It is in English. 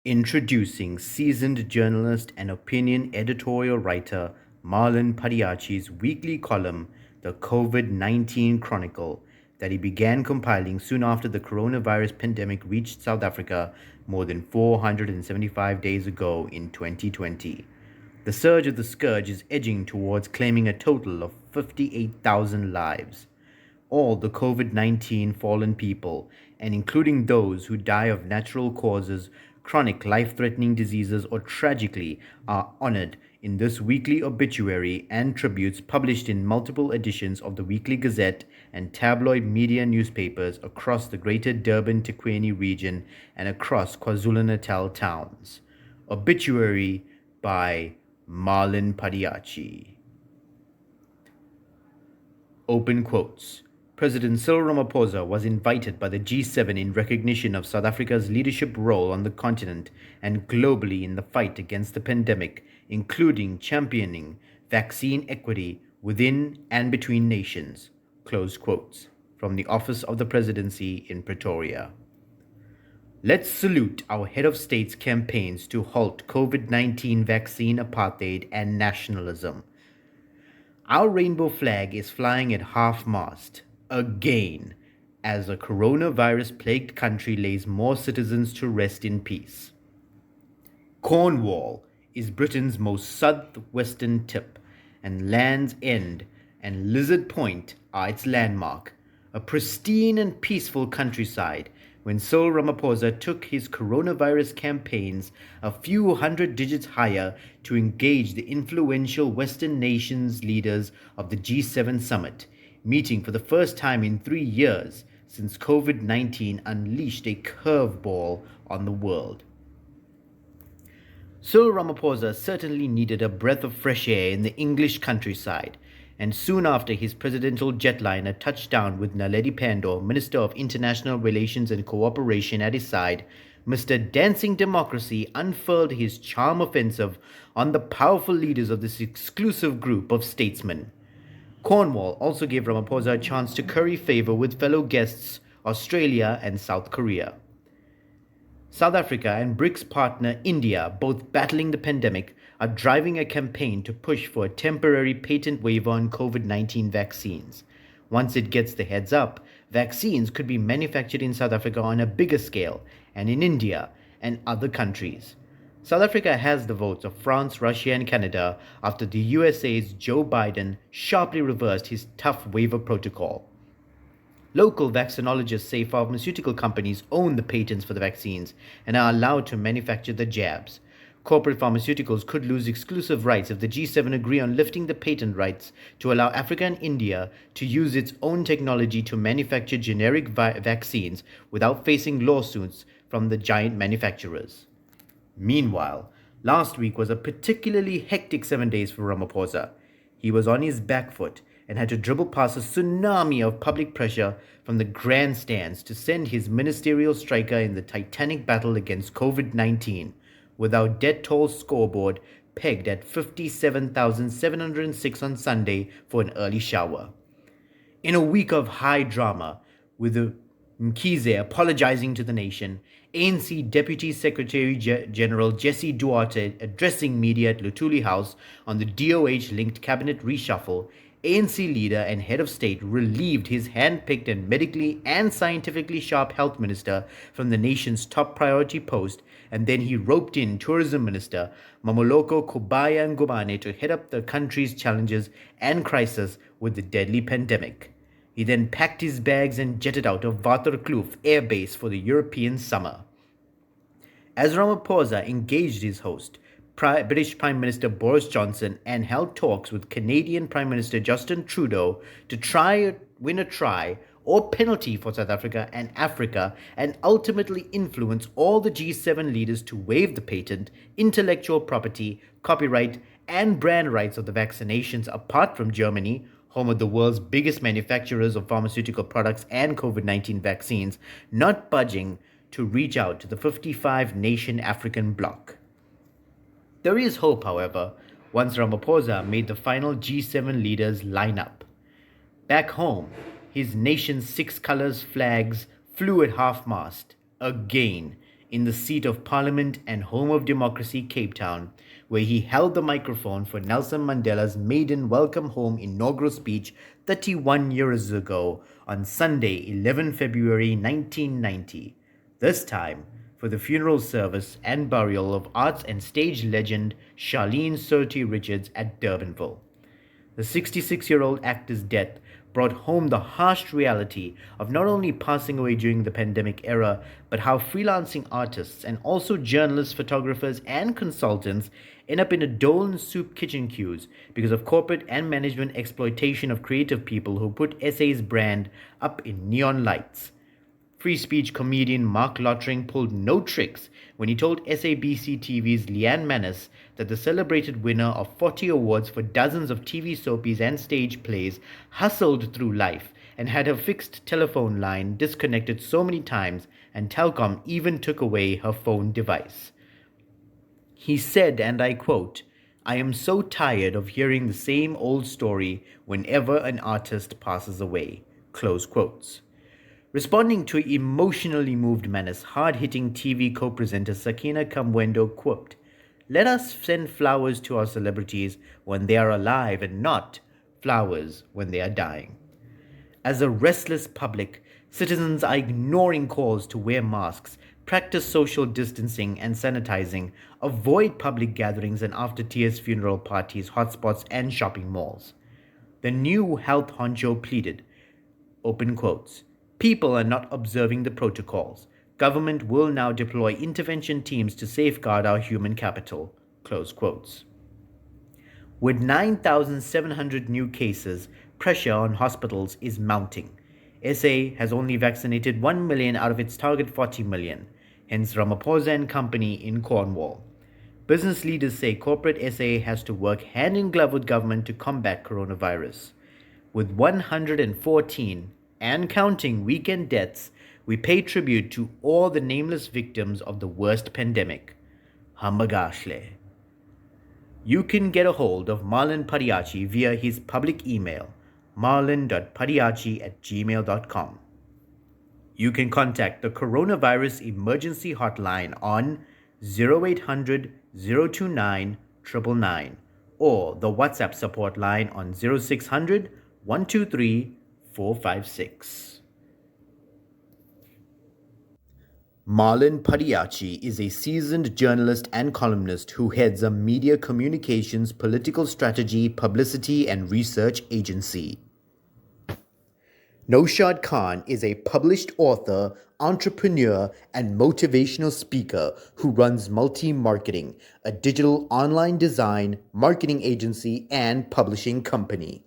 Introducing seasoned journalist and opinion editorial writer Marlan Padayachee's weekly column, The COVID-19 Chronicle, that he began compiling soon after the coronavirus pandemic reached South Africa more than 475 days ago in 2020. The surge of the scourge is edging towards claiming a total of 58,000 lives. All the COVID-19 fallen people, and including those who die of natural causes, chronic life-threatening diseases, or tragically, are honored in this weekly obituary and tributes published in multiple editions of the Weekly Gazette and tabloid media newspapers across the greater Durban Tequeni region and across KwaZulu-Natal towns. Obituary by Marlan Padayachee. Open quotes. President Cyril Ramaphosa was invited by the G7 in recognition of South Africa's leadership role on the continent and globally in the fight against the pandemic, including championing vaccine equity within and between nations. Close quotes. From the Office of the Presidency in Pretoria. Let's salute our head of state's campaigns to halt COVID-19 vaccine apartheid and nationalism. Our rainbow flag is flying at half-mast. Again, as a coronavirus-plagued country lays more citizens to rest in peace. Cornwall is Britain's most southwestern tip, and Land's End and Lizard Point are its landmark, a pristine and peaceful countryside. When Cyril Ramaphosa took his coronavirus campaigns a few hundred digits higher to engage the influential Western nations leaders of the G7 summit, meeting for the first time in 3 years since COVID-19 unleashed a curveball on the world. Cyril Ramaphosa certainly needed a breath of fresh air in the English countryside, and soon after his presidential jetliner touched down with Naledi Pandor, Minister of International Relations and Cooperation, at his side, Mr. Dancing Democracy unfurled his charm offensive on the powerful leaders of this exclusive group of statesmen. Cornwall also gave Ramaphosa a chance to curry favor with fellow guests Australia and South Korea. South Africa and BRICS partner India, both battling the pandemic, are driving a campaign to push for a temporary patent waiver on COVID-19 vaccines. Once it gets the heads up, vaccines could be manufactured in South Africa on a bigger scale, and in India and other countries. South Africa has the votes of France, Russia, and Canada after the USA's Joe Biden sharply reversed his tough waiver protocol. Local vaccinologists say pharmaceutical companies own the patents for the vaccines and are allowed to manufacture the jabs. Corporate pharmaceuticals could lose exclusive rights if the G7 agree on lifting the patent rights to allow Africa and India to use its own technology to manufacture generic vaccines without facing lawsuits from the giant manufacturers. Meanwhile, last week was a particularly hectic 7 days for Ramaphosa. He was on his back foot and had to dribble past a tsunami of public pressure from the grandstands to send his ministerial striker in the titanic battle against COVID-19, with our death toll scoreboard pegged at 57,706 on Sunday for an early shower. In a week of high drama, with the Mkhize apologizing to the nation, ANC Deputy Secretary General Jesse Duarte addressing media at Luthuli House on the DOH-linked cabinet reshuffle, ANC leader and head of state relieved his hand-picked and medically and scientifically sharp health minister from the nation's top priority post, and then he roped in tourism minister Mamoloko Kubaya Ngubane to head up the country's challenges and crisis with the deadly pandemic. He then packed his bags and jetted out of Waterkloof Air Base for the European summer. As Ramaphosa engaged his host, British Prime Minister Boris Johnson, and held talks with Canadian Prime Minister Justin Trudeau to win a try or penalty for South Africa and Africa, and ultimately influence all the G7 leaders to waive the patent, intellectual property, copyright, and brand rights of the vaccinations, apart from Germany, home of the world's biggest manufacturers of pharmaceutical products and COVID-19 vaccines, not budging to reach out to the 55-nation African bloc. There is hope, however, once Ramaphosa made the final G7 leaders line up. Back home, his nation's 6 colors flags flew at half-mast, again, in the seat of Parliament and home of democracy, Cape Town, where he held the microphone for Nelson Mandela's maiden welcome home inaugural speech 31 years ago on Sunday, 11 February 1990. This time, for the funeral service and burial of arts and stage legend Charlene Surtee Richards at Durbanville. The 66-year-old actor's death brought home the harsh reality of not only passing away during the pandemic era, but how freelancing artists and also journalists, photographers, and consultants end up in a Dolan soup kitchen queues because of corporate and management exploitation of creative people who put SA's brand up in neon lights. Free speech comedian Mark Lottering pulled no tricks when he told SABC TV's Leanne Manis that the celebrated winner of 40 awards for dozens of TV soapies and stage plays hustled through life and had her fixed telephone line disconnected so many times, and Telkom even took away her phone device. He said, and I quote, "I am so tired of hearing the same old story whenever an artist passes away." Close quotes. Responding to emotionally moved Manis, hard-hitting TV co-presenter Sakina Kamwendo quote, "Let us send flowers to our celebrities when they are alive and not flowers when they are dying." As a restless public, citizens are ignoring calls to wear masks, practice social distancing and sanitizing, avoid public gatherings and after-tears funeral parties, hotspots, and shopping malls. The new health honcho pleaded, open quotes, "People are not observing the protocols. Government will now deploy intervention teams to safeguard our human capital." Close quotes. With 9,700 new cases, pressure on hospitals is mounting. SA has only vaccinated 1 million out of its target 40 million, hence Ramaphosa and company in Cornwall. Business leaders say corporate SA has to work hand in glove with government to combat coronavirus. With 114 and counting weekend deaths, we pay tribute to all the nameless victims of the worst pandemic. Hambagashle. You can get a hold of Marlan Padayachee via his public email, marlan.padayachee@gmail.com. You can contact the Coronavirus Emergency Hotline on 0800 029 999 or the WhatsApp support line on 0600 123 456. Marlan Padayachee is a seasoned journalist and columnist who heads a media communications, political strategy, publicity, and research agency. Naushad Khan is a published author, entrepreneur, and motivational speaker who runs Multi-Marketing, a digital online design, marketing agency, and publishing company.